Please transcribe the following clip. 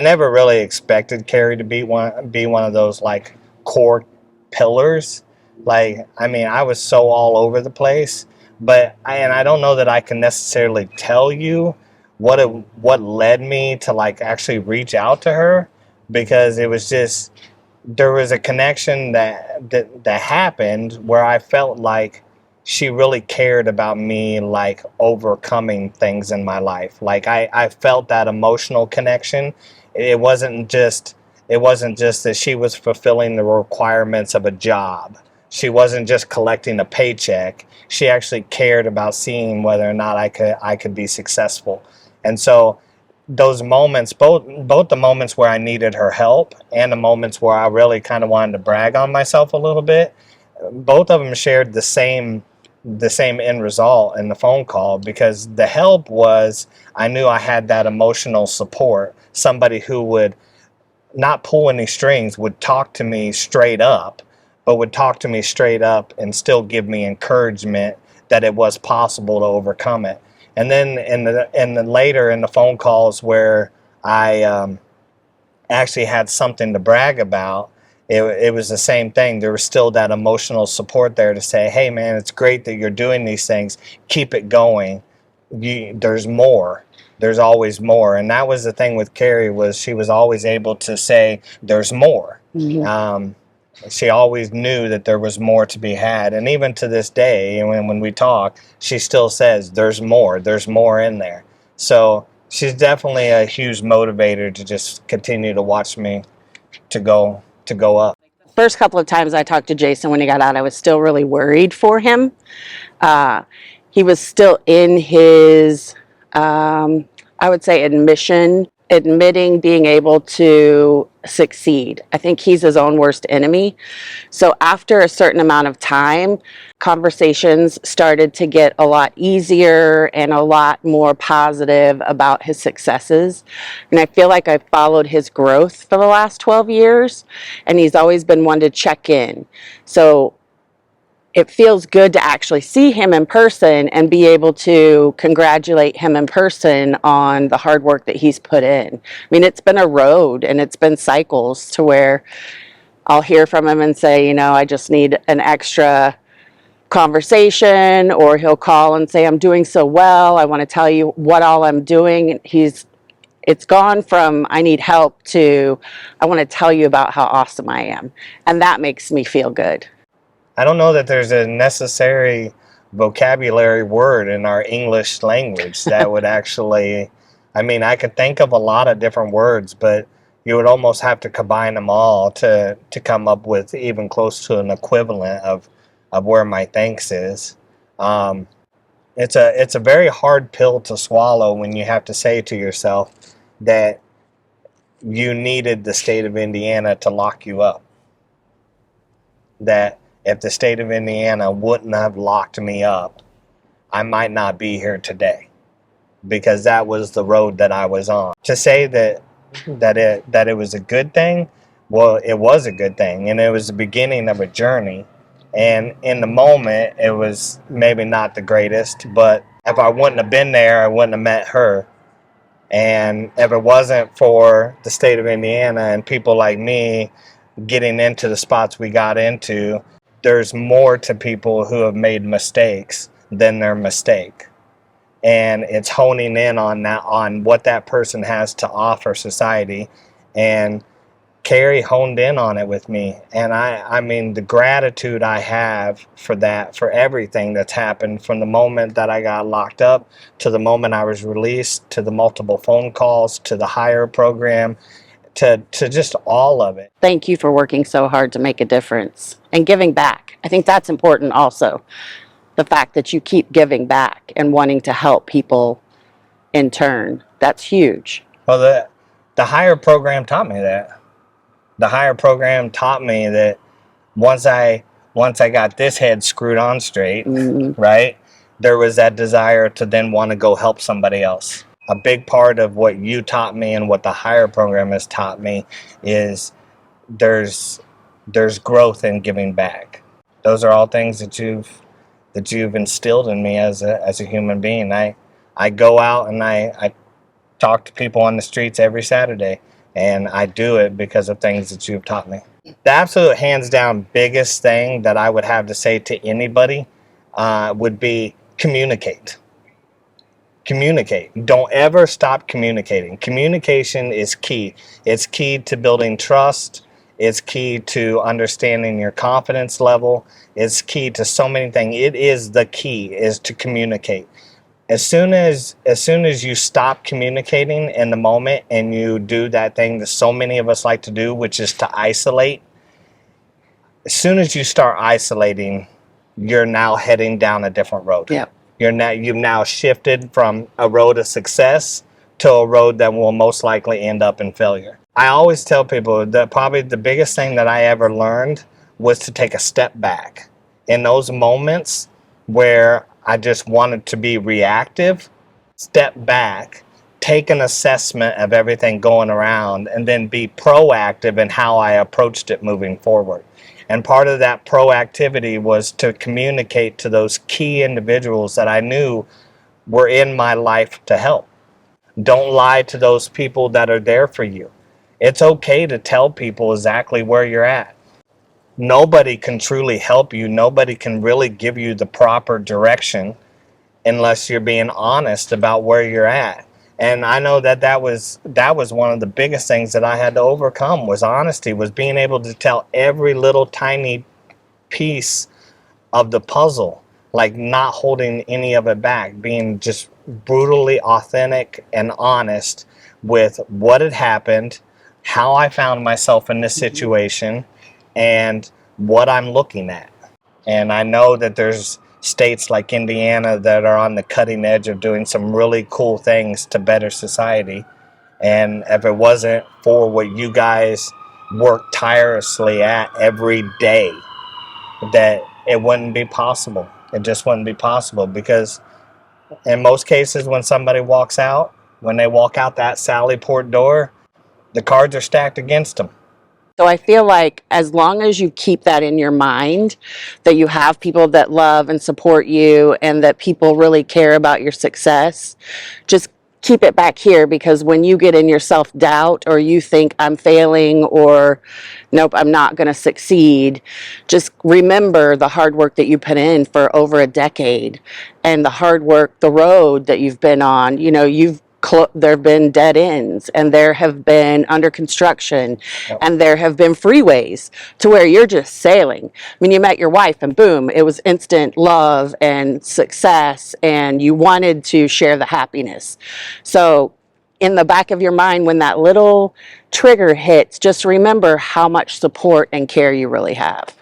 never really expected Carrie to be one of those like core pillars. Like, I mean, I was so all over the place, but I don't know that I can necessarily tell you what led me to like actually reach out to her, because it was just, there was a connection that happened where I felt like she really cared about me, like overcoming things in my life. Like I felt that emotional connection. It wasn't just that she was fulfilling the requirements of a job. She wasn't just collecting a paycheck. She actually cared about seeing whether or not I could be successful. And so those moments, both the moments where I needed her help and the moments where I really kind of wanted to brag on myself a little bit, both of them shared the same end result in the phone call, because the help was, I knew I had that emotional support, somebody who would not pull any strings, would talk to me straight up, but would talk to me straight up and still give me encouragement that it was possible to overcome it. And then in the later in the phone calls where I actually had something to brag about, it was the same thing. There was still that emotional support there to say, hey man, it's great that you're doing these things. Keep it going. There's more. There's always more. And that was the thing with Carrie, was she was always able to say, there's more. She always knew that there was more to be had. And even to this day, when we talk, she still says, there's more in there. So she's definitely a huge motivator to just continue to watch me to go up. First couple of times I talked to Jason when he got out, I was still really worried for him. He was still in his, I would say, admitting being able to succeed. I think he's his own worst enemy. So after a certain amount of time, conversations started to get a lot easier and a lot more positive about his successes. And I feel like I've followed his growth for the last 12 years, and he's always been one to check in. So it feels good to actually see him in person and be able to congratulate him in person on the hard work that he's put in. I mean, it's been a road and it's been cycles to where I'll hear from him and say, you know, I just need an extra conversation, or he'll call and say, I'm doing so well, I want to tell you what all I'm doing. It's gone from I need help to I want to tell you about how awesome I am. And that makes me feel good. I don't know that there's a necessary vocabulary word in our English language that would actually, I mean, I could think of a lot of different words, but you would almost have to combine them all to come up with even close to an equivalent of where my thanks is. It's a very hard pill to swallow when you have to say to yourself that you needed the state of Indiana to lock you up. That if the state of Indiana wouldn't have locked me up, I might not be here today, because that was the road that I was on. To say that it was a good thing, well, it was a good thing, and it was the beginning of a journey. And in the moment, it was maybe not the greatest, but if I wouldn't have been there, I wouldn't have met her. And if it wasn't for the state of Indiana and people like me getting into the spots we got into, there's more to people who have made mistakes than their mistake. And it's honing in on that, on what that person has to offer society. And Carrie honed in on it with me. And I mean, the gratitude I have for that, for everything that's happened from the moment that I got locked up to the moment I was released, to the multiple phone calls, to the hire program, to just all of it. Thank you for working so hard to make a difference and giving back. I think that's important also. The fact that you keep giving back and wanting to help people in turn. That's huge. Well, the hire program taught me that. The hire program taught me that once I got this head screwed on straight, right, there was that desire to then want to go help somebody else. A big part of what you taught me and what the hire program has taught me is there's growth in giving back. Those are all things that you've instilled in me as a human being. I go out and I talk to people on the streets every Saturday. And I do it because of things that you've taught me. The absolute hands down biggest thing that I would have to say to anybody would be communicate. Communicate. Don't ever stop communicating. Communication is key. It's key to building trust. It's key to understanding your confidence level. It's key to so many things. It is the key is to communicate. As soon as you stop communicating in the moment and you do that thing that so many of us like to do, which is to isolate, as soon as you start isolating, you're now heading down a different road. Yep. You've now shifted from a road of success to a road that will most likely end up in failure. I always tell people that probably the biggest thing that I ever learned was to take a step back. In those moments where I just wanted to be reactive, step back, take an assessment of everything going around, and then be proactive in how I approached it moving forward. And part of that proactivity was to communicate to those key individuals that I knew were in my life to help. Don't lie to those people that are there for you. It's okay to tell people exactly where you're at. Nobody can truly help you. Nobody can really give you the proper direction unless you're being honest about where you're at. And I know that was one of the biggest things that I had to overcome was honesty, was being able to tell every little tiny piece of the puzzle, like not holding any of it back, being just brutally authentic and honest with what had happened, how I found myself in this situation, and what I'm looking at. And I know that there's states like Indiana that are on the cutting edge of doing some really cool things to better society. And if it wasn't for what you guys work tirelessly at every day, that it wouldn't be possible. It just wouldn't be possible because in most cases when they walk out that Sally Port door, the cards are stacked against them. So I feel like as long as you keep that in your mind, that you have people that love and support you and that people really care about your success, just keep it back here, because when you get in your self-doubt or you think I'm failing or nope, I'm not going to succeed, just remember the hard work that you put in for over a decade and the hard work, the road that you've been on. You know, there have been dead ends and there have been under construction. Yep. And there have been freeways to where you're just sailing. I mean, you met your wife and boom, it was instant love and success and you wanted to share the happiness. So in the back of your mind, when that little trigger hits, just remember how much support and care you really have.